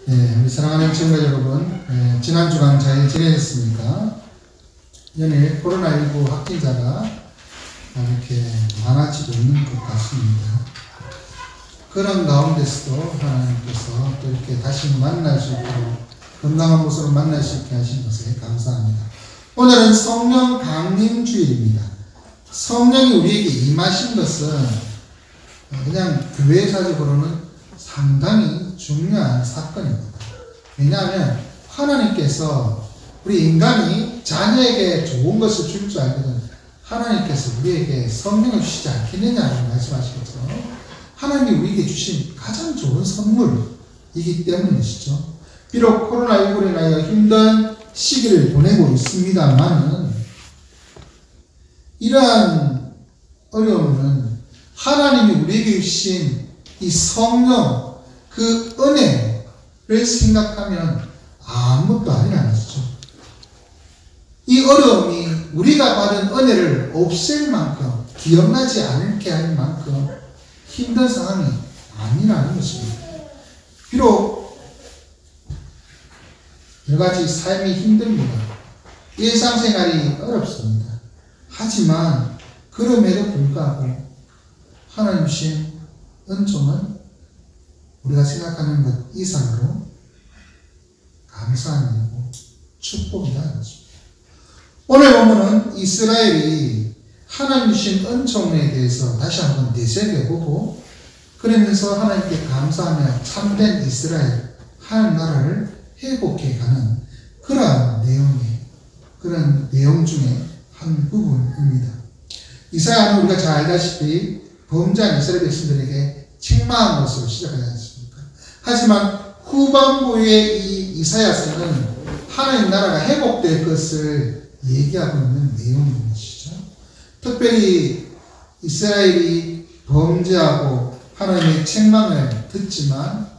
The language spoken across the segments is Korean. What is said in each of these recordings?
네, 우리 사랑하는 시청자 여러분, 지난 주간 잘 지내셨습니까? 연일 코로나19 확진자가 이렇게 많아지고 있는 것 같습니다. 그런 가운데서도 하나님께서 또 이렇게 다시 만날 수 있도록 건강한 모습으로 만날 수 있게 하신 것에 감사합니다. 오늘은 성령 강림주일입니다. 성령이 우리에게 임하신 것은 그냥 교회사적으로는 상당히 중요한 사건입니다. 왜냐하면 하나님께서 우리 인간이 자녀에게 좋은 것을 줄 줄 알거든 하나님께서 우리에게 성령을 주시지 않겠느냐고 말씀하시겠죠. 하나님이 우리에게 주신 가장 좋은 선물이기 때문이시죠. 비록 코로나19로 인하여 힘든 시기를 보내고 있습니다만은 이러한 어려움은 하나님이 우리에게 주신 이 성령, 그 은혜를 생각하면 아무것도 아니라는 것이죠. 이 어려움이 우리가 받은 은혜를 없앨 만큼, 기억나지 않게 할 만큼 힘든 상황이 아니라는 것입니다. 비록 여러가지 삶이 힘듭니다. 일상생활이 어렵습니다. 하지만 그럼에도 불구하고 하나님 주신 은총은 우리가 생각하는 것 이상으로 감사한 일이고 축복이라는 것입니다. 오늘 본문은 이스라엘이 하나님 주신 은총에 대해서 다시 한번 되새겨보고 그러면서 하나님께 감사하며 참된 이스라엘, 하나님 나라를 회복해가는 그런 내용 중에 한 부분입니다. 이사야는 우리가 잘 알다시피 범죄한 이스라엘 백성들에게 책망한 것으로 시작하지 않습니까? 하지만 후반부의 이 이사야서는 하나님 나라가 회복될 것을 얘기하고 있는 내용인 것이죠. 특별히 이스라엘이 범죄하고 하나님의 책망을 듣지만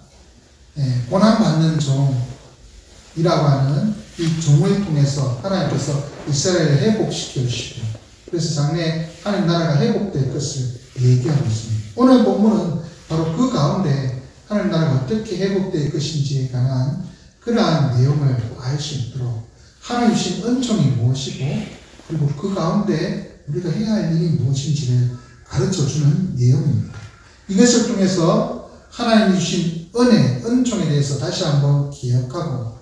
고난받는 종이라고 하는 이 종을 통해서 하나님께서 이스라엘을 회복시켜 주시고 그래서 장래에 하나님 나라가 회복될 것을 얘기하고 있습니다. 오늘 본문은 바로 그 가운데 하나님 나라가 어떻게 회복될 것인지에 관한 그러한 내용을 알 수 있도록 하나님 주신 은총이 무엇이고 그리고 그 가운데 우리가 해야 할 일이 무엇인지를 가르쳐주는 내용입니다. 이것을 통해서 하나님 주신 은혜, 은총에 대해서 다시 한번 기억하고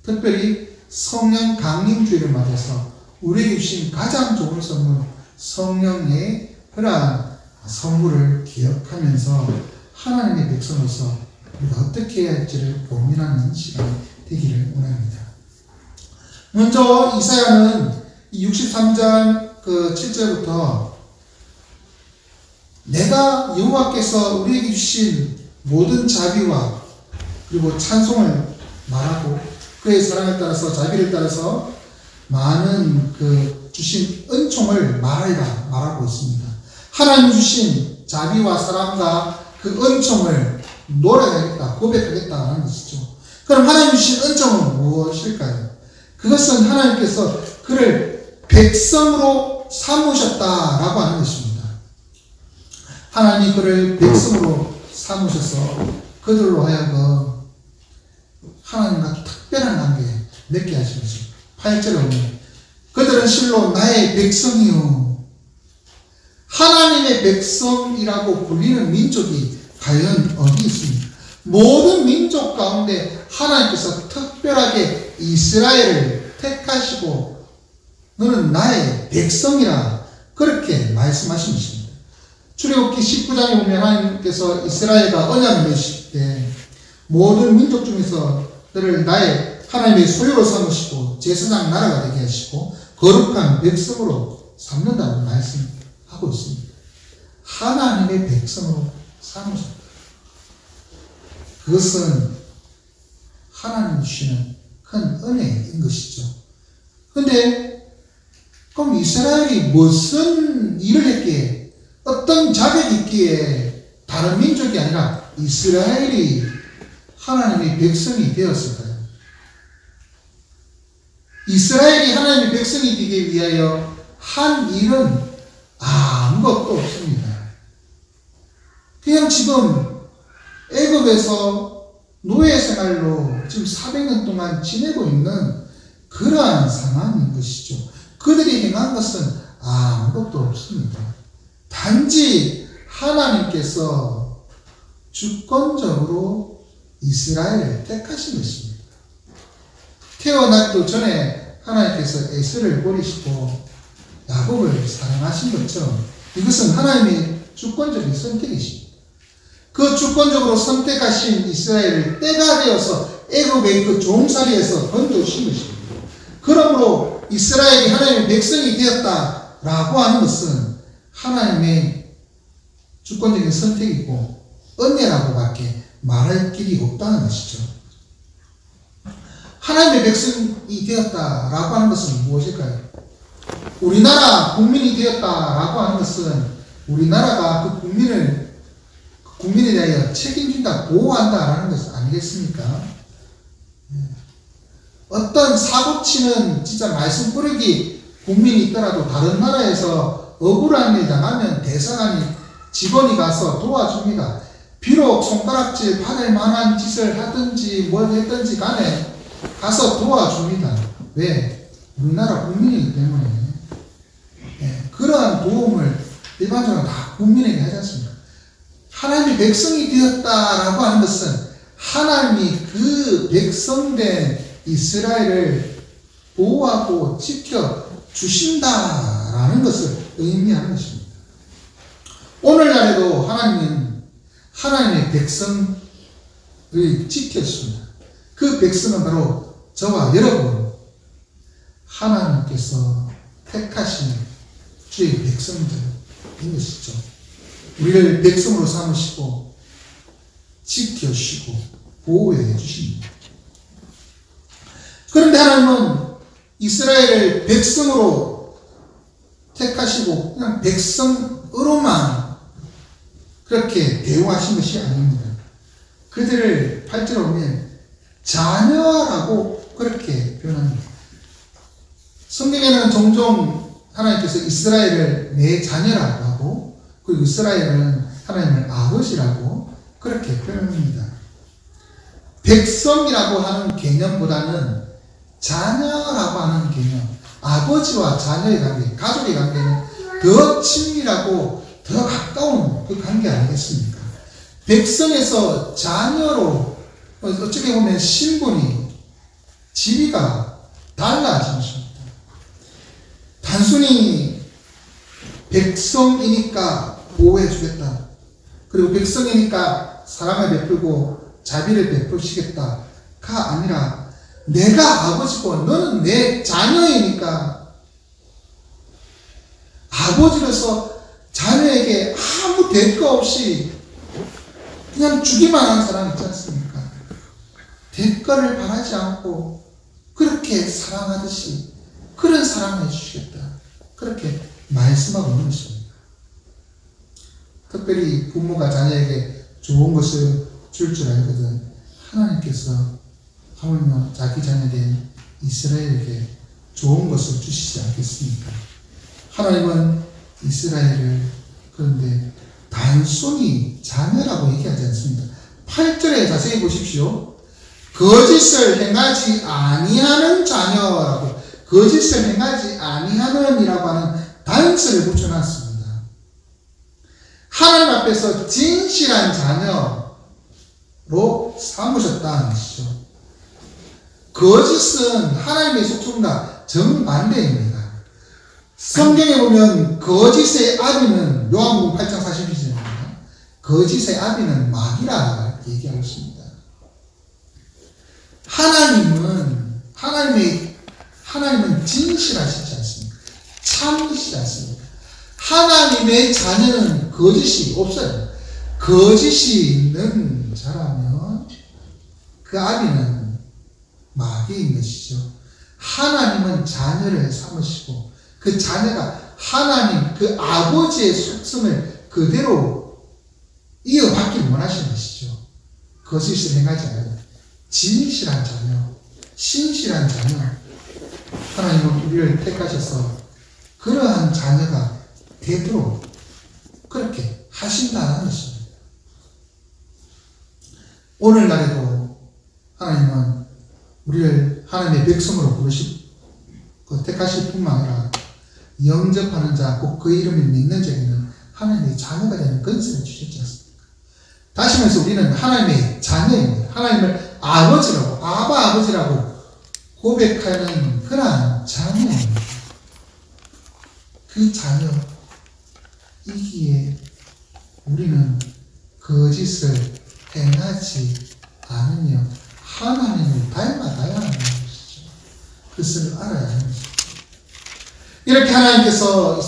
특별히 성령 강림주일을 맞아서 우리에게 주신 가장 좋은 선물 성령의 그러한 선물을 기억하면서 하나님의 백성으로서 우리가 어떻게 해야 할지를 고민하는 시간이 되기를 원합니다. 먼저 이사야는 63장 7절부터 내가 여호와께서 우리에게 주신 모든 자비와 그리고 찬송을 말하고 그의 사랑을 따라서 자비를 따라서 많은 주신 은총을 말하고 있습니다. 하나님 주신 자비와 사랑과 그 은총을 노래하겠다, 고백하겠다 하는 것이죠. 그럼 하나님 주신 은총은 무엇일까요? 그것은 하나님께서 그를 백성으로 삼으셨다라고 하는 것입니다. 하나님이 그를 백성으로 삼으셔서 그들로 하여금 하나님과 특별한 관계 맺게 하신 것입니다. 8절에 보면 그들은 실로 나의 백성이요. 하나님의 백성이라고 불리는 민족이 과연 어디 있습니까? 모든 민족 가운데 하나님께서 특별하게 이스라엘을 택하시고 너는 나의 백성이라 그렇게 말씀하신 것입니다. 출애굽기 19장에 보면 하나님께서 이스라엘과 언약을 맺으실 때 모든 민족 중에서 너를 나의 하나님의 소유로 삼으시고 제사장 나라가 되게 하시고 거룩한 백성으로 삼는다고 말씀하고 있습니다. 하나님의 백성으로 삼으셨다. 그것은 하나님 주시는 큰 은혜인 것이죠. 그런데 그럼 이스라엘이 무슨 일을 했기에 어떤 자격이 있기에 다른 민족이 아니라 이스라엘이 하나님의 백성이 되었을까요? 이스라엘이 하나님의 백성이 되기 위하여 한 일은 아무것도 없습니다. 그냥 지금 애굽에서 노예 생활로 지금 400년 동안 지내고 있는 그러한 상황인 것이죠. 그들이 행한 것은 아무것도 없습니다. 단지 하나님께서 주권적으로 이스라엘을 택하신 것입니다. 태어나기도 전에 하나님께서 에서를 버리시고 야곱을 사랑하신 것처럼 이것은 하나님의 주권적인 선택이십니다. 그 주권적으로 선택하신 이스라엘을 때가 되어서 애굽의 그 종살이에서 건져주신 것입니다. 그러므로 이스라엘이 하나님의 백성이 되었다라고 하는 것은 하나님의 주권적인 선택이고 은혜라고밖에 말할 길이 없다는 것이죠. 하나님의 백성이 되었다라고 하는 것은 무엇일까요? 우리나라 국민이 되었다라고 하는 것은 우리나라가 그 국민에 대하여 책임진다, 보호한다라는 것은 아니겠습니까? 어떤 사고치는 진짜 말씀 뿌리기 국민이 있더라도 다른 나라에서 억울한 일 당하면 대사관이 직원이 가서 도와줍니다. 비록 손가락질 받을 만한 짓을 하든지 뭘 했든지 간에 가서 도와줍니다. 왜? 우리나라 국민이기 때문에. 그러한 도움을 일반적으로 다 국민에게 하지 않습니까? 하나님의 백성이 되었다라고 하는 것은 하나님이 그 백성된 이스라엘을 보호하고 지켜주신다라는 것을 의미하는 것입니다. 오늘날에도 하나님은 하나님의 백성을 지켜주십니다. 그 백성은 바로 저와 여러분, 하나님께서 택하신 주의 백성들인 것이죠. 우리를 백성으로 삼으시고 지켜주시고 보호해 주십니다. 그런데 하나님은 이스라엘을 백성으로 택하시고 그냥 백성으로만 그렇게 대우하신 것이 아닙니다. 그들을 8절에 보면 자녀라고 그렇게 표현합니다. 성경에는 종종 하나님께서 이스라엘을 내 자녀라고 하고 그리고 이스라엘은 하나님을 아버지라고 그렇게 표현합니다. 백성이라고 하는 개념보다는 자녀라고 하는 개념, 아버지와 자녀의 관계, 가족의 관계는 더 친밀하고 더 가까운 그 관계 아니겠습니까? 백성에서 자녀로 어떻게 보면 신분이 지위가 달라진 것입니다. 단순히 백성이니까 보호해주겠다. 그리고 백성이니까 사랑을 베풀고 자비를 베푸시겠다가 아니라 내가 아버지고 너는 내 자녀이니까 아버지로서 자녀에게 아무 대가 없이 그냥 주기만 하는 사람 있지 않습니까? 대가를 바라지 않고 그렇게 사랑하듯이 그런 사랑을 해주시겠다. 그렇게 말씀하고 있는 것입니다. 특별히 부모가 자녀에게 좋은 것을 줄 알거든 하나님께서 하물며 자기 자녀된 이스라엘에게 좋은 것을 주시지 않겠습니까? 하나님은 이스라엘을 그런데 단순히 자녀라고 얘기하지 않습니다. 8절에 자세히 보십시오. 거짓을 행하지 아니하는 자녀라고, 거짓을 행하지 아니하는 이라고 하는 단서를 붙여놨습니다. 하나님 앞에서 진실한 자녀로 삼으셨다는 것이죠. 거짓은 하나님의 속성과 정반대입니다. 성경에 보면 거짓의 아비는 요한복음 8장 42절입니다. 거짓의 아비는 마귀라 얘기하고 있습니다. 하나님은 진실하시지 않습니까? 참이시지 않습니까? 하나님의 자녀는 거짓이 없어요. 거짓이 있는 자라면 그 아비는 마귀인 것이죠. 하나님은 자녀를 삼으시고 그 자녀가 하나님 그 아버지의 속성을 그대로 이어받기를 원하시는 것이죠. 거짓을 행하지 않아요. 진실한 자녀, 신실한 자녀, 하나님은 우리를 택하셔서 그러한 자녀가 되도록 그렇게 하신다는 것입니다. 오늘날에도 우리를 하나님의 백성으로 택하실 뿐만 아니라 영접하는 자, 꼭 그 이름을 믿는 자에게는 하나님의 자녀가 되는 권세를 주셨지 않습니까? 다시 말해서 우리는 하나님의 자녀입니다. 하나님을 아버지라고, 아버지라고 고백하는 그러한 자녀입니다. 그 자녀이기에 우리는 거짓을 행하지 않으며 하나님을 닮아가야 하는 것이죠. 그것을 알아야 하는 것이죠. 이렇게 하나님께서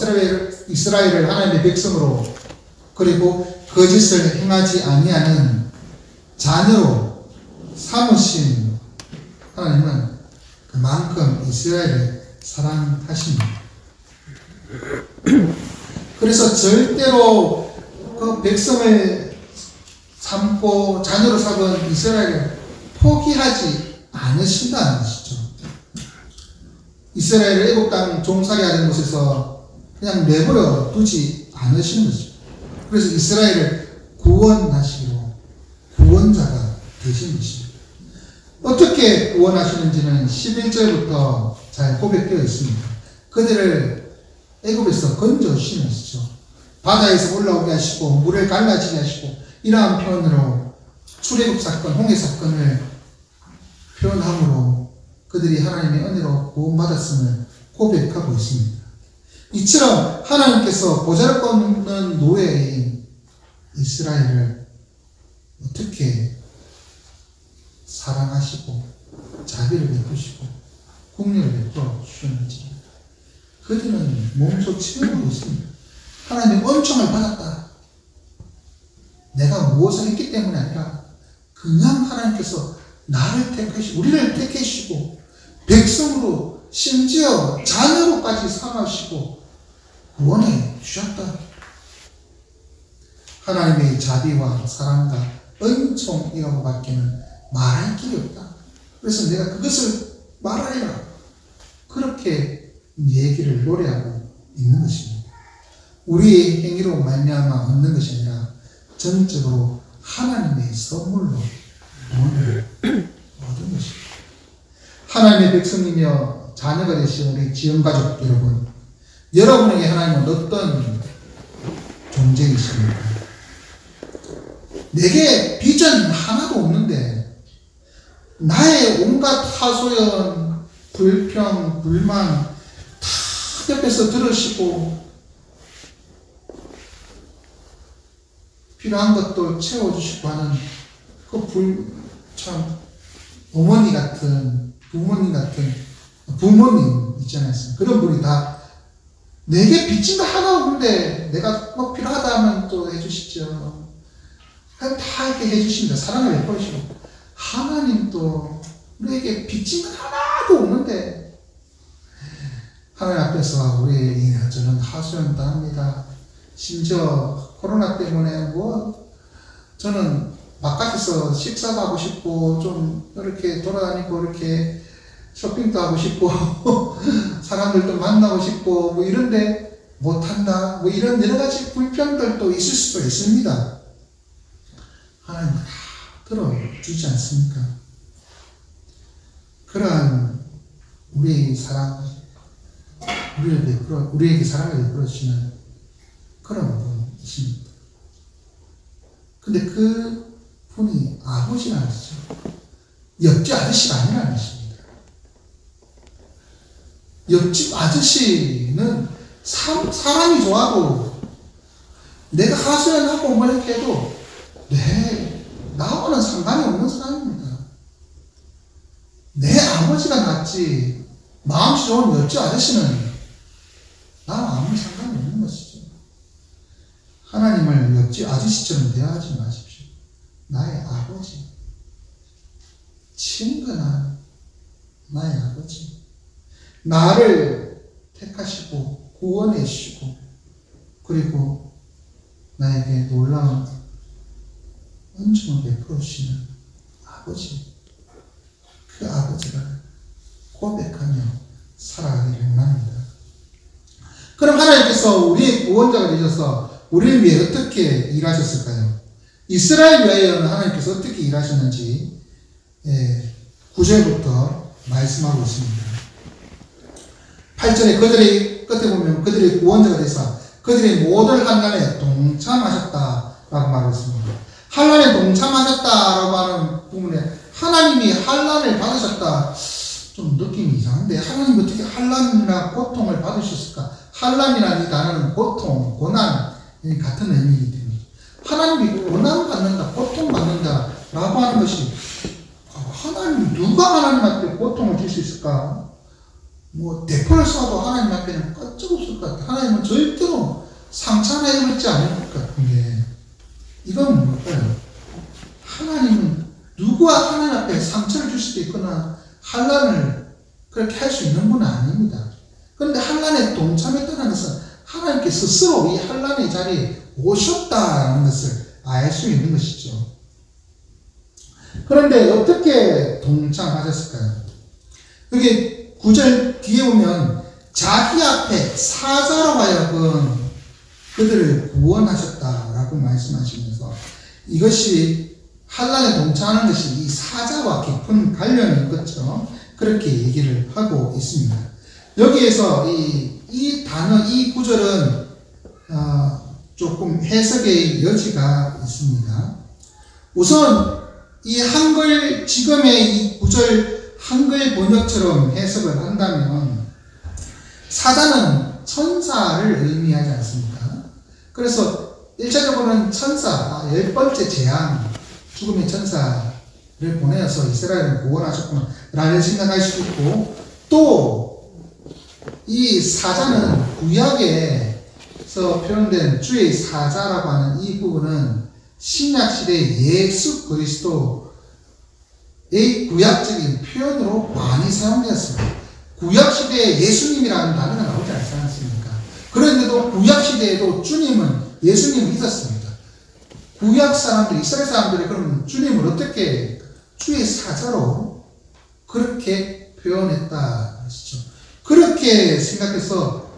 이스라엘을 하나님의 백성으로, 그리고 거짓을 행하지 아니하는 자녀로 삼으신 하나님은 그만큼 이스라엘을 사랑하십니다. 그래서 절대로 그 백성을 삼고 자녀로 삼은 이스라엘을 포기하지 않으신다는 것이죠. 이스라엘을 애국 땅 종살이 하는 곳에서 그냥 내버려 두지 않으시는 것이죠. 그래서 이스라엘을 구원하시기로 구원자가 되신 것입니다. 어떻게 구원하시는지는 11절부터 잘 고백되어 있습니다. 그들을 애굽에서 건져주시는 것이죠. 바다에서 올라오게 하시고 물을 갈라지게 하시고, 이러한 표현으로 출애굽 사건, 홍해 사건을 표현함으로 그들이 하나님의 은혜로 구원받았음을 고백하고 있습니다. 이처럼 하나님께서 보잘것없는 노예인 이스라엘을 어떻게 사랑하시고 자비를 베푸시고 국리를 베풀어 주셨는지 그들은 몸소 체험하고 있습니다. 하나님의 은총을 받았다. 내가 무엇을 했기 때문이 아니라 그냥 하나님께서 나를 택하시고 우리를 택하시고 백성으로 심지어 자녀로까지 삼으시고 구원해 주셨다. 하나님의 자비와 사랑과 은총이라고 밖에는 말할 길이 없다. 그래서 내가 그것을 말하리라. 그렇게 얘기를 노래하고 있는 것입니다. 우리의 행위로 말미암아 얻는 것이 아니라 전적으로 하나님의 선물로 구원을 얻은 것입니다. 하나님의 백성이며 자녀가 되신 우리 지원가족 여러분, 여러분에게 하나님은 어떤 존재이십니까? 내게 빚은 하나도 없는데 나의 온갖 하소연, 불평, 불만 다 옆에서 들으시고 필요한 것도 채워주시고 하는 참 어머니 같은, 부모님 같은 부모님 있잖아요. 그런 분이 다 내게 빚진 거 하나 없는데 내가 뭐 필요하다 하면 또 해주시죠. 다 이렇게 해주십니다. 사랑을 베푸시고. 하나님도 우리에게 빚진 건 하나도 없는데 하나님 앞에서 우리 저는 하소연도 합니다. 심지어 코로나 때문에 저는 바깥에서 식사도 하고 싶고 좀 이렇게 돌아다니고 이렇게 쇼핑도 하고 싶고 사람들도 만나고 싶고 이런데 못한다 이런 여러 가지 불평들도 있을 수도 있습니다. 하나님 다 들어주지 않습니까? 그러한 우리의 사랑, 우리에게 사랑을 베풀어 주시는 그런 분이십니다. 근데 그 분이 아버지라는 것이죠. 옆집 아저씨가 아니라는 것입니다. 옆집 아저씨는 사람이 좋아도 내가 하소연하고 뭐 이렇게 해도 나와는 상관이 없는 사람입니다. 내 아버지가 낫지 마음씨 좋은 옆집 아저씨는 나와 아무 상관이 없는 것이죠. 하나님을 옆집 아저씨처럼 대하지 마십시오. 나의 아버지, 친근한 나의 아버지, 나를 택하시고 구원해 주시고 그리고 나에게 놀라운 은총을 베풀어 주시는 아버지, 그 아버지를 고백하며 살아가기를 원합니다. 그럼 하나님께서 우리의 구원자가 되셔서 우리를 위해 어떻게 일하셨을까요? 이스라엘 위하여는 하나님께서 어떻게 일하셨는지 9절부터 말씀하고 있습니다. 8절에 그들의 끝에 보면 그들의 구원자가 되사 그들의 모든 환난에 동참하셨다라고 말하고 있습니다. 환난에 동참하셨다라고 하는 부분에 하나님이 환난을 받으셨다, 좀 느낌이 이상한데 하나님이 어떻게 환난이나 고통을 받으셨을까? 환난이라는 이 단어는 고통, 고난 같은 의미이기 때문에 하나님이 고난받는다, 고통받는다 라고 하는 것이, 하나님, 누가 하나님 앞에 고통을 줄 수 있을까? 뭐 대포를 쏴도 하나님 앞에는 끄떡없을 것 같아. 하나님은 절대로 상처 하나 입을지 않을 것 같은데, 이건 뭘까요? 하나님은 누구와 하나님 앞에 상처를 줄 수도 있거나 환난을 그렇게 할 수 있는 분은 아닙니다. 그런데 환난에 동참했다는 것은 하나님께 스스로 이 환난의 자리에 오셨다는 것을 알 수 있는 것이죠. 그런데 어떻게 동참하셨을까요? 여기 9절 뒤에 보면 자기 앞에 사자로 하여금 그들을 구원하셨다라고 말씀하시면서, 이것이 환난에 동참하는 것이 이 사자와 깊은 관련이 있겠죠. 그렇게 얘기를 하고 있습니다. 여기에서 이 단어, 이 구절은 조금 해석의 여지가 있습니다. 우선 이 한글, 지금의 이 구절 한글 번역처럼 해석을 한다면 사자는 천사를 의미하지 않습니까? 그래서 1차적으로는 천사, 10번째 재앙, 죽음의 천사를 보내어서 이스라엘을 구원하셨구나 라는 생각할 수 있고, 또 이 사자는 구약에서 표현된 주의 사자라고 하는 이 부분은 신약시대 예수 그리스도의 구약적인 표현으로 많이 사용되었습니다. 구약시대에 예수님이라는 단어가 나오지 않지 않습니까? 그런데도 구약시대에도 예수님은 있었습니다. 구약 사람들, 이스라엘 사람들이 그럼 주님을 어떻게 주의 사자로 그렇게 표현했다 하시죠. 그렇게 생각해서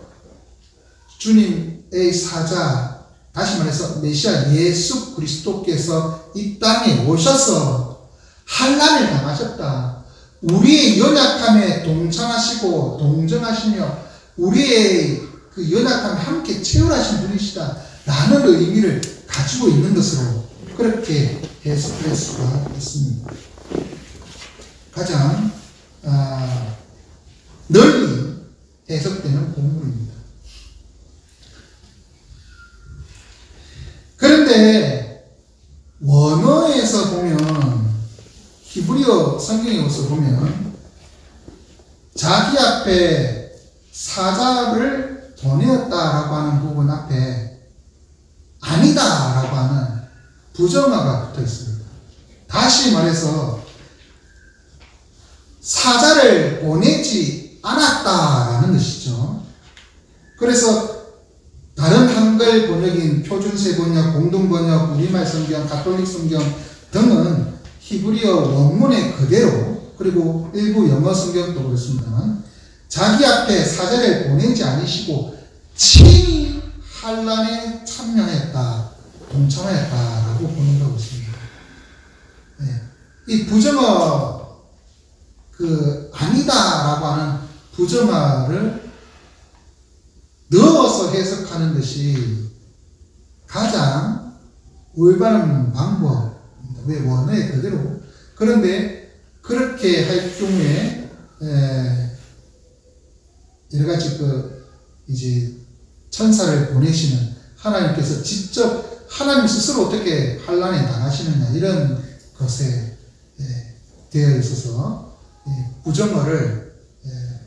주님의 사자, 다시 말해서 메시아 예수 그리스도께서 이 땅에 오셔서 환난을 당하셨다, 우리의 연약함에 동참하시고 동정하시며 우리의 그 연약함에 함께 체험하신 분이시다 라는 의미를 가지고 있는 것으로 그렇게 해석할 수가 있습니다. 가장 널리 해석되는 본문입니다. 그런데 원어에서 보면, 히브리어 성경에서 보면 자기 앞에 사자를 보내었다라고 하는 부분 앞에 아니다라고 하는 부정어가 붙어 있습니다. 다시 말해서 사자를 보내지 않았다라는 것이죠. 그래서 다른 한글 번역인 표준세 번역, 공동 번역, 우리말 성경, 가톨릭 성경 등은 히브리어 원문의 그대로, 그리고 일부 영어 성경도 그렇습니다만, 자기 앞에 사자를 보내지 않으시고 친히 환난에 참여했다, 동참하였다라고 번역하고 있습니다. 네. 이 부정어, 아니다라고 하는 부정어를 넣어서 해석하는 것이 가장 올바른 방법입니다. 왜? 원어의 그대로. 그런데 그렇게 할 경우에 여러 가지 이제 천사를 보내시는 하나님께서 직접 하나님 스스로 어떻게 환난에 당하시느냐, 이런 것에 되어 있어서 부정어를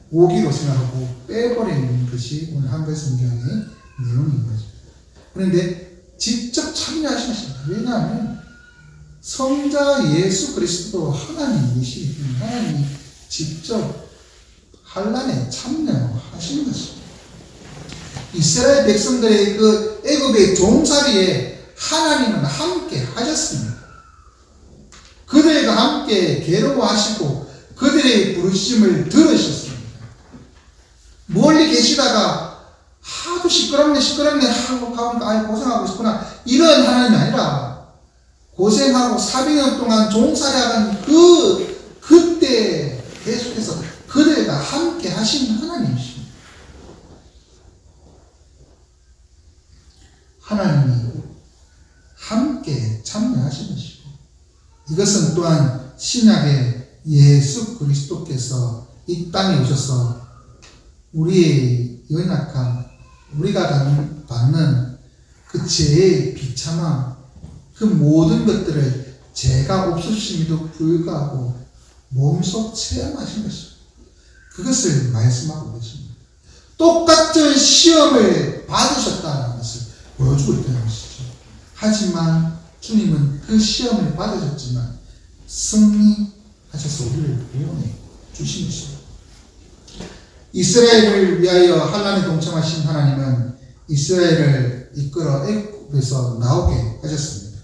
오기로 생각하고 빼버리는 것이 오늘 한글 성경의 내용인 거죠. 그런데 직접 참여하시겠습니다. 왜냐하면 성자 예수 그리스도 하나님이시기 때문에 하나님이 직접 환난에 참여하시는 것입니다. 이스라엘 백성들의 그 애굽의 종살이에 하나님은 함께 하셨습니다. 그들과 함께 괴로워하시고 그들의 부르심을 들으셨습니다. 멀리 계시다가 하도 시끄럽네 하고 가니까 고생하고 있구나, 이런 하나님이 아니라 고생하고 400년 동안 종살이하던 그때 하신 하나님이십니다. 하나님이 함께 참여하신 것이고, 이것은 또한 신약의 예수 그리스도께서 이 땅에 오셔서 우리의 연약함, 우리가 받는 그 죄의 비참함, 그 모든 것들을 죄가 없으심에도 불구하고 몸소 체험하신 것입니다. 그것을 말씀하고 계십니다. 똑같은 시험을 받으셨다는 것을 보여주고 있다는 것이죠. 하지만 주님은 그 시험을 받으셨지만 승리하셔서 우리를 구원해 주신 것입니다. 이스라엘을 위하여 환난에 동참하신 하나님은 이스라엘을 이끌어 애굽에서 나오게 하셨습니다.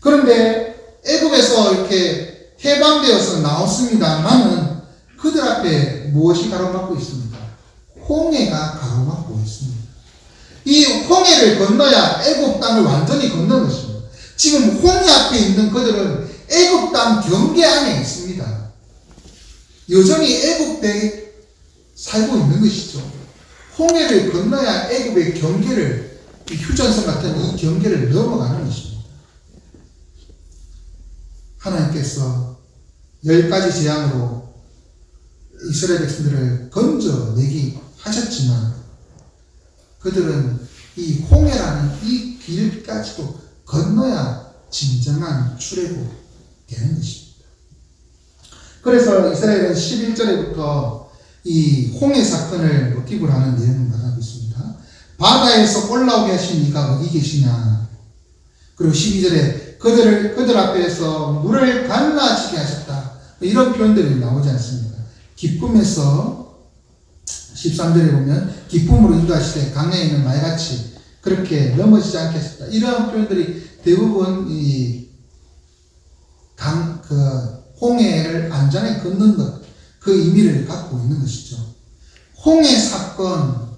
그런데 애굽에서 이렇게 해방되어서 나왔습니다만은 그들 앞에 무엇이 가로막고 있습니까? 홍해가 가로막고 있습니다. 이 홍해를 건너야 애굽 땅을 완전히 건너는 것입니다. 지금 홍해 앞에 있는 그들은 애굽 땅 경계 안에 있습니다. 여전히 애굽에 살고 있는 것이죠. 홍해를 건너야 애굽의 경계를, 이 휴전선 같은 이 경계를 넘어가는 것입니다. 하나님께서 10가지 재앙으로 이스라엘 백성들을 건져내기 하셨지만 그들은 이 홍해라는 이 길까지도 건너야 진정한 출애굽이 되는 것입니다. 그래서 이스라엘은 11절에부터 이 홍해 사건을 모티브로 하는 내용을 말하고 있습니다. 바다에서 올라오게 하신 이가 어디 계시냐. 그리고 12절에 그들 앞에서 물을 갈라지게 하셨다. 이런 표현들이 나오지 않습니다. 기쁨에서 13절에 보면 기쁨으로 인도하시되 강에 있는 말같이 그렇게 넘어지지 않게 하셨다. 이러한 표현들이 대부분 홍해를 안전하게 걷는 것, 그 의미를 갖고 있는 것이죠. 홍해 사건은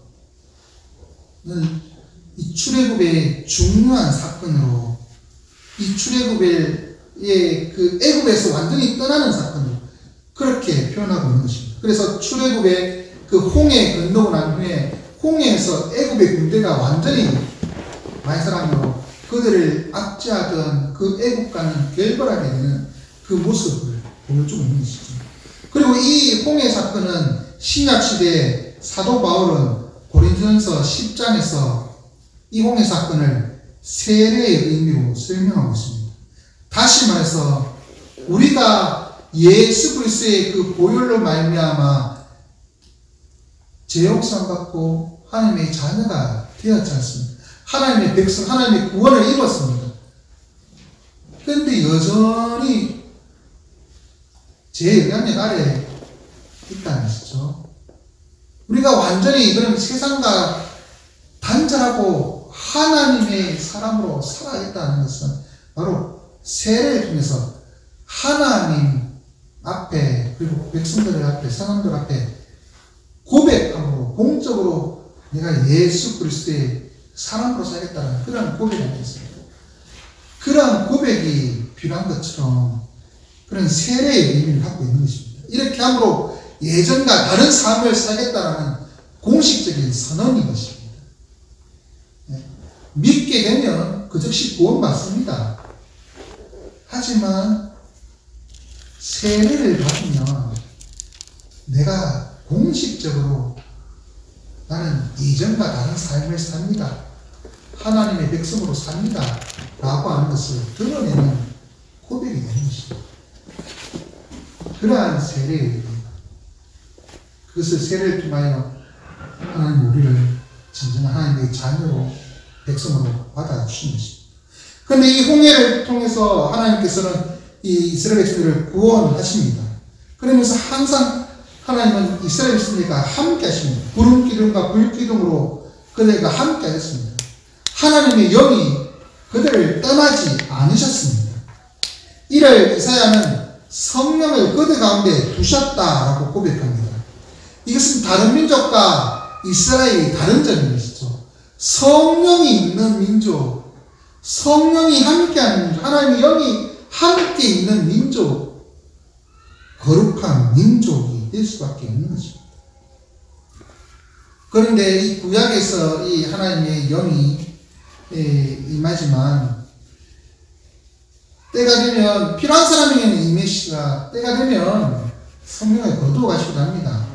이 출애굽의 중요한 사건으로, 이 출애굽의 그 애굽에서 완전히 떠나는 사건으로 그렇게 표현하고 있는 것입니다. 그래서 출애굽의 그 홍해 건너고 난 후에 홍해에서 애굽의 군대가 완전히 말살함으로 그들을 압제하던 그 애국과는 결별하게 되는 그 모습을 보여주고 있는 것이죠. 그리고 이 홍해 사건은 신약시대에 사도 바울은 고린도전서 10장에서 이 홍해 사건을 세례의 의미로 설명하고 있습니다. 다시 말해서 우리가 예수 그리스도의 그 보혈로 말미암아 죄용서 받고 하나님의 자녀가 되었지 않습니까? 하나님의 백성, 하나님의 구원을 입었습니다. 그런데 여전히 제 영향력 아래에 있다는 것이죠. 우리가 완전히 그런 세상과 단절하고 하나님의 사람으로 살아있다는 것은 바로 세례를 통해서 하나님 앞에, 그리고 백성들 앞에, 사람들 앞에 고백함으로 공적으로 내가 예수 그리스도의 사람으로 살겠다는 그런 고백이 있습니다. 그런 고백이 필요한 것처럼 그런 세례의 의미를 갖고 있는 것입니다. 이렇게 함으로 예전과 다른 삶을 살겠다는 공식적인 선언인 것입니다. 믿게 되면 그 즉시 구원받습니다. 하지만 세례를 받으면 내가 공식적으로 나는 이전과 다른 삶을 삽니다. 하나님의 백성으로 삽니다. 라고 하는 것을 드러내는 고백이 되는 것입니다. 그러한 세례의 그것을 세례를 통하여 하나님 우리를 진정한 하나님의 자녀로 백성으로 받아주신 것입니다. 그런데 이 홍해를 통해서 하나님께서는 이 이스라엘 백성들을 구원하십니다. 그러면서 항상 하나님은 이스라엘 백성들과 함께 하십니다. 구름 기둥과 불 기둥으로 그들과 함께 하셨습니다. 하나님의 영이 그들을 떠나지 않으셨습니다. 이를 이사야는 성령을 그들 가운데 두셨다라고 고백합니다. 이것은 다른 민족과 이스라엘이 다른 점인 것이죠. 성령이 있는 민족, 성령이 함께하는 민족, 하나님의 영이 함께 있는 민족, 거룩한 민족이 될 수밖에 없는 것입니다. 그런데 이 구약에서 이 하나님의 영이 임하지만 때가 되면 필요한 사람에게는 이 메시가 때가 되면 성령을 거두어 가시기도 합니다.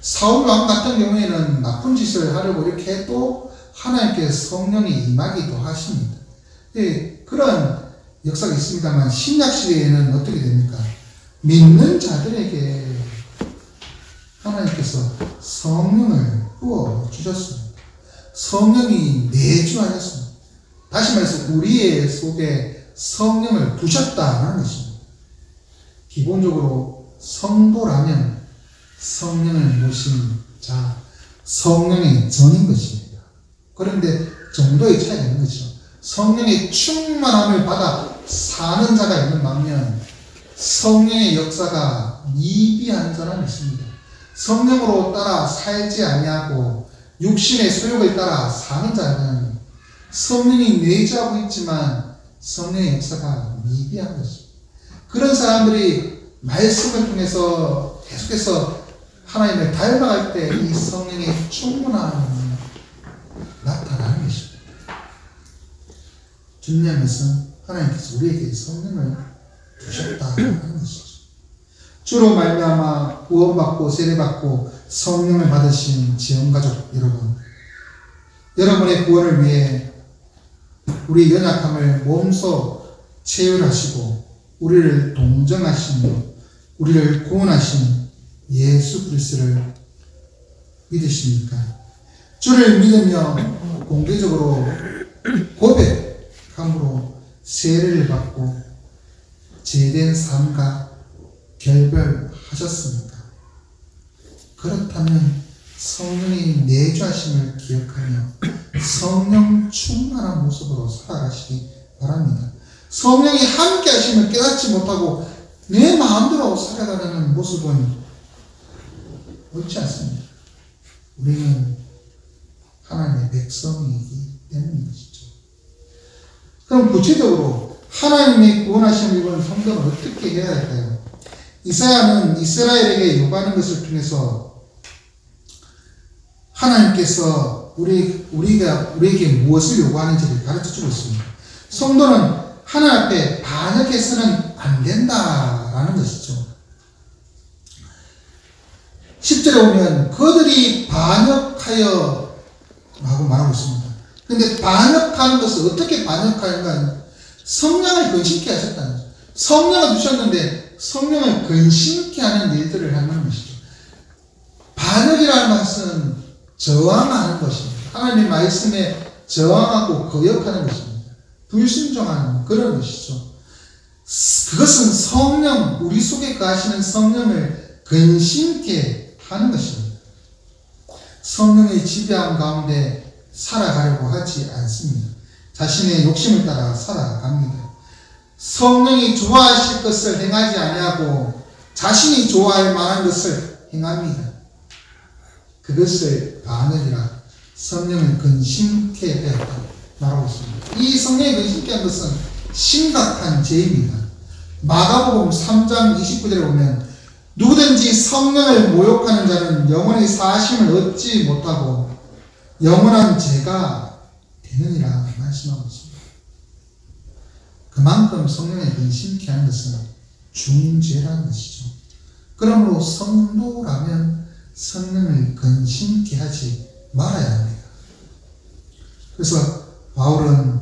사울 왕 같은 경우에는 나쁜 짓을 하려고 이렇게 해도 하나님께서 성령이 임하기도 하십니다. 그런 역사가 있습니다만 신약 시대에는 어떻게 됩니까? 믿는 자들에게 하나님께서 성령을 부어 주셨습니다. 성령이 내주하였습니다. 다시 말해서 우리의 속에 성령을 두셨다는 것입니다. 기본적으로 성도라면 성령을 모신 자, 성령의 전인 것입니다. 그런데 정도의 차이가 있는 것이죠. 성령의 충만함을 받아 사는 자가 있는 반면 성령의 역사가 미비한 자는 있습니다. 성령으로 따라 살지 아니하고 육신의 소욕을 따라 사는 자는 성령이 내주하고 있지만 성령의 역사가 미비한 것입니다. 그런 사람들이 말씀을 통해서 계속해서 하나님을 닮아갈 때 이 성령의 충만함이 나타나는 것입니다. 중요한 것은 하나님께서 우리에게 성령을 주셨다는 것이죠. 주로 말미암아 구원받고 세례받고 성령을 받으신 지원가족 여러분, 여러분의 구원을 위해 우리 연약함을 몸소 체휼하시고 우리를 동정하시며 우리를 구원하신 예수 그리스도를 믿으십니까? 주를 믿으며 공개적으로 고백함으로 세례를 받고 제된 삶과 결별하셨습니까? 그렇다면 성령이 내주하심을 기억하며 성령 충만한 모습으로 살아가시기 바랍니다. 성령이 함께 하심을 깨닫지 못하고 내 마음대로 살아가는 모습은 옳지 않습니다. 우리는 하나님의 백성이기 때문인 것이죠. 그럼 구체적으로 하나님의 구원하심을 입은 성도는 어떻게 해야 할까요? 이사야는 이스라엘에게 요구하는 것을 통해서 하나님께서 우리에게 무엇을 요구하는지를 가르쳐주고 있습니다. 성도는 하나님 앞에 반역해서는 안 된다라는 것이죠. 10절에 보면 그들이 반역하여 라고 말하고 있습니다. 그런데 반역하는 것을 어떻게 반역하는가? 성령을 근심케 하셨다는 거죠. 성령을 주셨는데 성령을 근심케 하는 일들을 하는 것이죠. 반역이라는 것은 저항하는 것입니다. 하나님의 말씀에 저항하고 거역하는 것입니다. 불순종하는 그런 것이죠. 그것은 성령, 우리 속에 거하시는 성령을 근심케 하는 것입니다. 성령의 지배함 가운데 살아가려고 하지 않습니다. 자신의 욕심을 따라 살아갑니다. 성령이 좋아하실 것을 행하지 아니하고 자신이 좋아할 만한 것을 행합니다. 그것을 반역이라 성령을 근심케 하였다 말하고 있습니다. 이 성령을 근심케 한 것은 심각한 죄입니다. 마가복음 3장 29절에 보면 누구든지 성령을 모욕하는 자는 영원히 사심을 얻지 못하고 영원한 죄가 되느니라 말씀하고 있습니다. 그만큼 성령을 근심케 하는 것은 중죄라는 것이죠. 그러므로 성도라면 성령을 근심케 하지 말아야 합니다. 그래서 바울은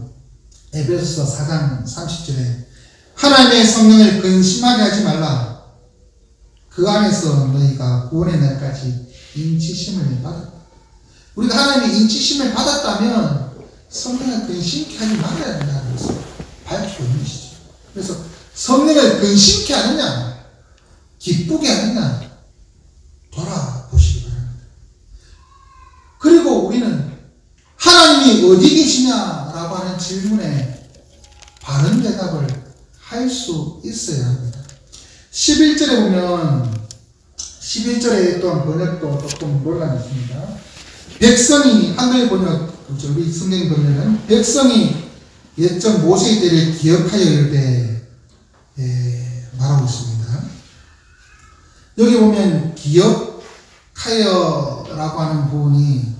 에베소서 4장 30절에 하나님의 성령을 근심하게 하지 말라. 그 안에서 너희가 구원의 날까지 인치심을 받았다. 우리가 하나님의 인치심을 받았다면 성령을 근심케 하지 말아야 된다는 것을 밝히고 있는 것이죠. 그래서 성령을 근심케 하느냐 기쁘게 하느냐 돌아보시기 바랍니다. 그리고 우리는 하나님이 어디 계시냐라고 하는 질문에 바른 대답을 할 수 있어야 합니다. 11절에 보면 11절에 또한 번역도 조금 논란이 있습니다. 백성이 한글 번역, 우리 성경 번역은 백성이 옛적 모세의 때를 기억하여 이르되 말하고 있습니다. 여기 보면 기억하여라고 하는 부분이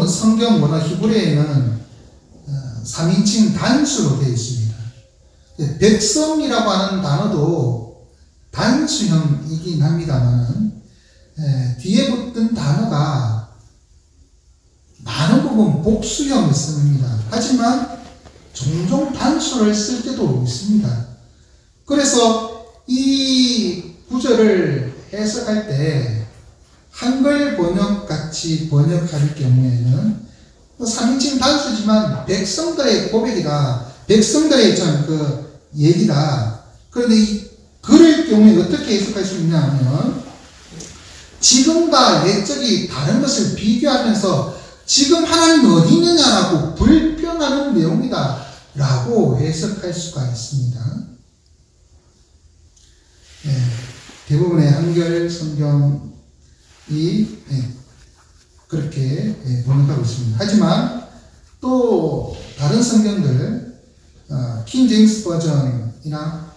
성경 원어 히브리어에는 3인칭 단수로 되어 있습니다. 백성이라고 하는 단어도 단수형이긴 합니다만 뒤에 붙은 단어가 많은 부분 복수형을 씁니다. 하지만 종종 단수를 쓸 때도 있습니다. 그래서 이 구절을 해석할 때 한글 번역 같이 번역할 경우에는 3인칭 단수지만 백성들의 고백이다. 백성들의 그 얘기다. 그런데 이 그럴 경우에 어떻게 해석할 수 있냐 하면 지금과 옛적이 다른 것을 비교하면서 지금 하나님 어디 있느냐라고 불평하는 내용이다 라고 해석할 수가 있습니다. 대부분의 한글 성경이 그렇게 번역하고 있습니다. 하지만 또 다른 성경들 킹 제임스 버전이나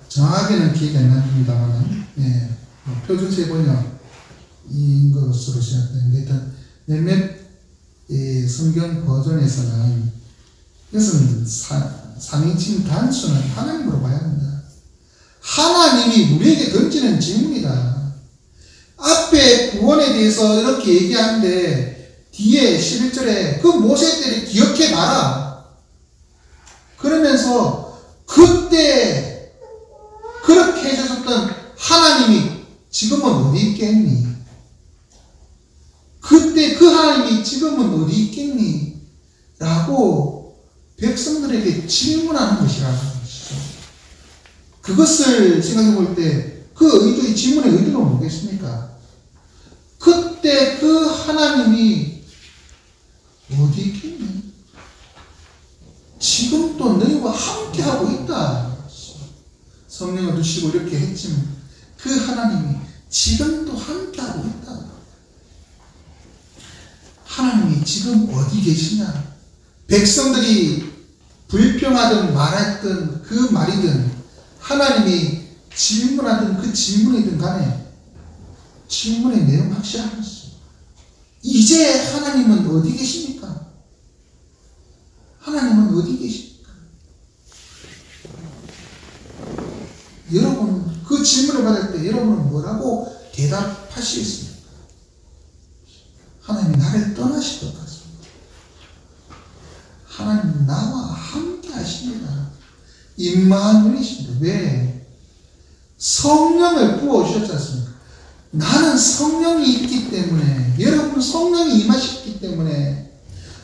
정확하게는 기억이 안 납니다만 표준세 번역인 것으로 생각되는데 일단 몇몇 성경 버전에서는 이것은 3인칭 단수는 하나님으로 봐야 합니다. 하나님이 우리에게 던지는 질문이다. 앞에 구원에 대해서 이렇게 얘기하는데 뒤에 11절에 그 모세 때를 기억해봐라. 그러면서 그때 그렇게 해주셨던 하나님이 지금은 어디 있겠니? 그때 그 하나님이 지금은 어디 있겠니? 라고 백성들에게 질문하는 것이라는 것이죠. 그것을 생각해 볼 때 그 질문의 의도는 뭐겠습니까? 그때 그 하나님이 어디 있겠니? 지금도 너희와 함께하고 있다. 성령을 주시고 이렇게 했지만 그 하나님이 지금도 함께하고 있다. 하나님이 지금 어디 계시냐? 백성들이 불평하든 말했든 그 말이든 하나님이 질문하든 그 질문이든 간에 질문의 내용 확실한 것이죠. 이제 하나님은 어디 계십니까? 하나님은 어디 계십니까? 여러분 그 질문을 받을 때 여러분은 뭐라고 대답하시겠습니까? 하나님이 나를 떠나실 것 같습니다. 하나님 나와 함께 하십니다. 임마누엘이십니다. 왜? 성령을 부어주셨지 않습니까? 나는 성령이 있기 때문에 여러분 성령이 임하셨기 때문에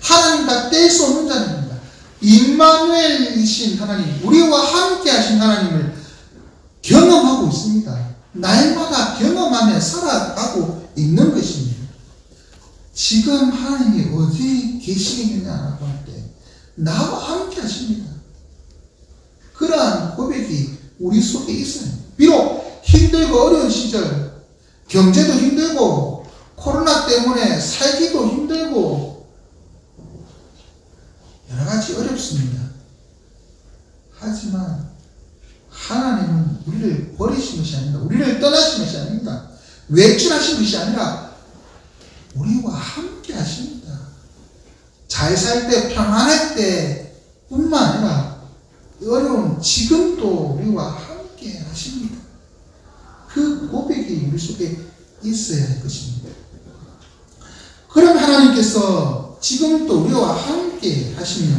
하나님 다 뗄 수 없는 자입니다. 임마누엘이신 하나님, 우리와 함께 하신 하나님을 경험하고 있습니다. 날마다 경험하며 살아가고 있는 것입니다. 지금 하나님이 어디 계시겠느냐라고 할 때 나와 함께 하십니다. 그러한 고백이 우리 속에 있어요. 비록 힘들고 어려운 시절, 경제도 힘들고 코로나 때문에 살기도 힘들고 여러 가지 어렵습니다. 하지만 하나님은 우리를 버리신 것이 아닙니다. 우리를 떠나신 것이 아닙니다. 외출하신 것이 아니라 우리와 함께 하십니다. 잘 살 때, 평안할 때 뿐만 아니라 어려운 지금도 우리와 함께 하십니다. 그 고백이 우리 속에 있어야 할 것입니다. 그럼 하나님께서 지금도 우리와 함께 하시며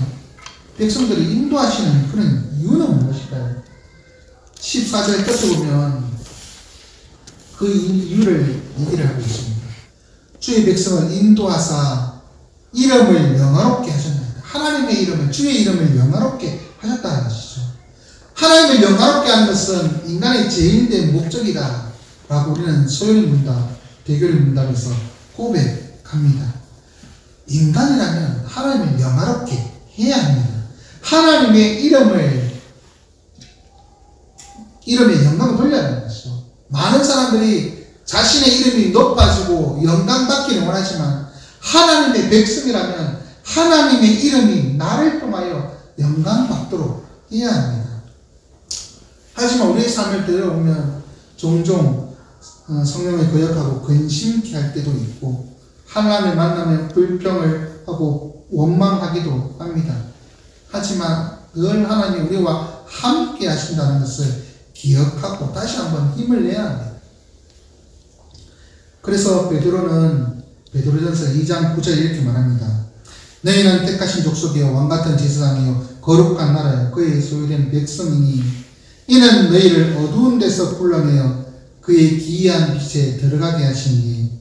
백성들을 인도하시는 그런 이유는 무엇일까요? 14절 끝에 보면 그 이유를 얘기를 하고 있습니다. 주의 백성을 인도하사 이름을 영화롭게 하셨나이다. 하나님의 이름을, 주의 이름을 영화롭게 하셨다는 것이죠. 하나님을 영화롭게 하는 것은 인간의 제일된 목적이다 라고 우리는 소요리 문답, 대교리 문답에서 고백합니다. 인간이라면 하나님을 영화롭게 해야 합니다. 하나님의 이름에 영광을 돌려야 하는 것이죠. 많은 사람들이 자신의 이름이 높아지고 영광받기를 원하지만 하나님의 백성이라면 하나님의 이름이 나를 통하여 영광받도록 해야 합니다. 하지만 우리의 삶을 들여다보면 종종 성령을 거역하고 근심케 할 때도 있고 하나님을 만나면 불평을 하고 원망하기도 합니다. 하지만 늘 하나님이 우리와 함께 하신다는 것을 기억하고 다시 한번 힘을 내야 합니다. 그래서 베드로는 베드로전서 2장 9절에 이렇게 말합니다. 너희는 택하신 족속이요 왕같은 제사장이요 거룩한 나라요 그의 소유된 백성이니 이는 너희를 어두운 데서 불러내어 그의 기이한 빛에 들어가게 하시니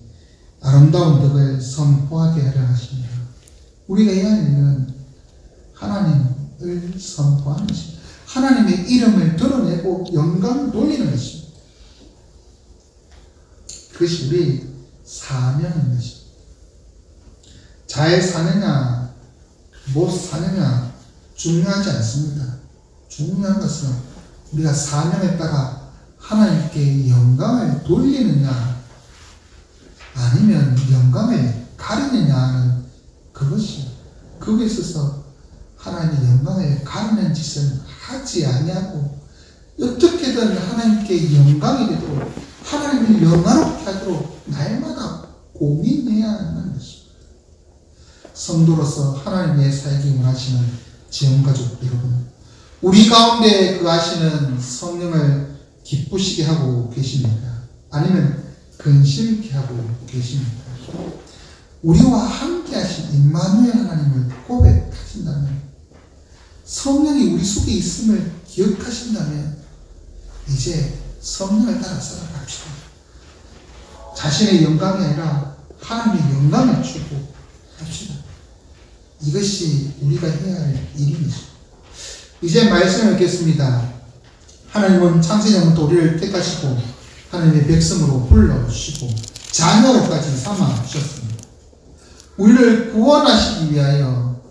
아름다운 덕을 선포하게 하려 하십니다. 우리가 해야 할 일은 하나님을 선포하는 것입니다. 하나님의 이름을 드러내고 영광을 돌리는 것입니다. 그것이 우리 사명인 것입니다. 잘 사느냐 못 사느냐 중요하지 않습니다. 중요한 것은 우리가 사명에 따라 하나님께 영광을 돌리느냐 아니면 영광을 가리느냐 하는 그것이 거기에 있어서 하나님의 영광을 가리는 짓을 하지 아니하고 어떻게든 하나님께 영광이 되도록 하나님을 영화롭게 하도록 날마다 고민해야 하는 것입니다. 성도로서 하나님의 살기 원하시는 지원가족 여러분, 우리 가운데 그 하시는 성령을 기쁘시게 하고 계십니까? 아니면 근심케 하고 계십니까? 우리와 함께 하신 임마누엘 하나님을 고백하신다면, 성령이 우리 속에 있음을 기억하신다면 이제 성령을 따라 살아갑시다. 자신의 영광이 아니라 하나님의 영광을 주고 합시다. 이것이 우리가 해야 할 일입니다. 이제 말씀을 읽겠습니다. 하나님은 창세전부터 우리를 택하시고 하나님의 백성으로 불러주시고 자녀까지 삼아주셨습니다. 우리를 구원하시기 위하여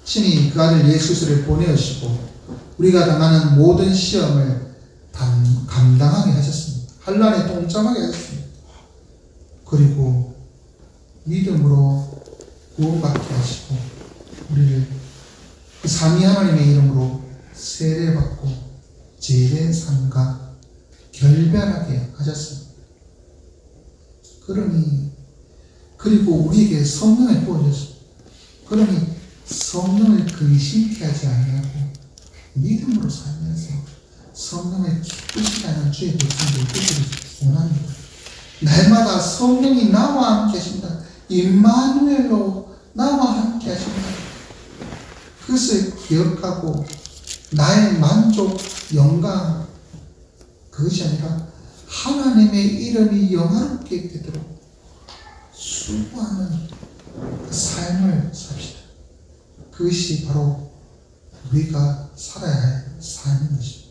친히 그 아들 예수를 보내주시고 우리가 당하는 모든 시험을 감당하게 하셨습니다. 환난에 동참하게 하셨습니다. 그리고 믿음으로 구원받게 하시고 우리를 그 삼위 하나님의 이름으로 세례받고 제된 삶과 결별하게 하셨습니다. 그리고 우리에게 성령을 부어주셨습니다. 그러니 성령을 근심케 하지 아니하고 믿음으로 살면서 성령을 기쁘시게 하는 주의 백성들이 되기를 원합니다. 날마다 성령이 나와 함께 하신다. 임마누엘로 나와 함께 하신다. 그것을 기억하고 나의 만족, 영광, 그것이 아니라 하나님의 이름이 영화롭게 되도록 수고하는 그 삶을 삽시다. 그것이 바로 우리가 살아야 할 삶인 것입니다.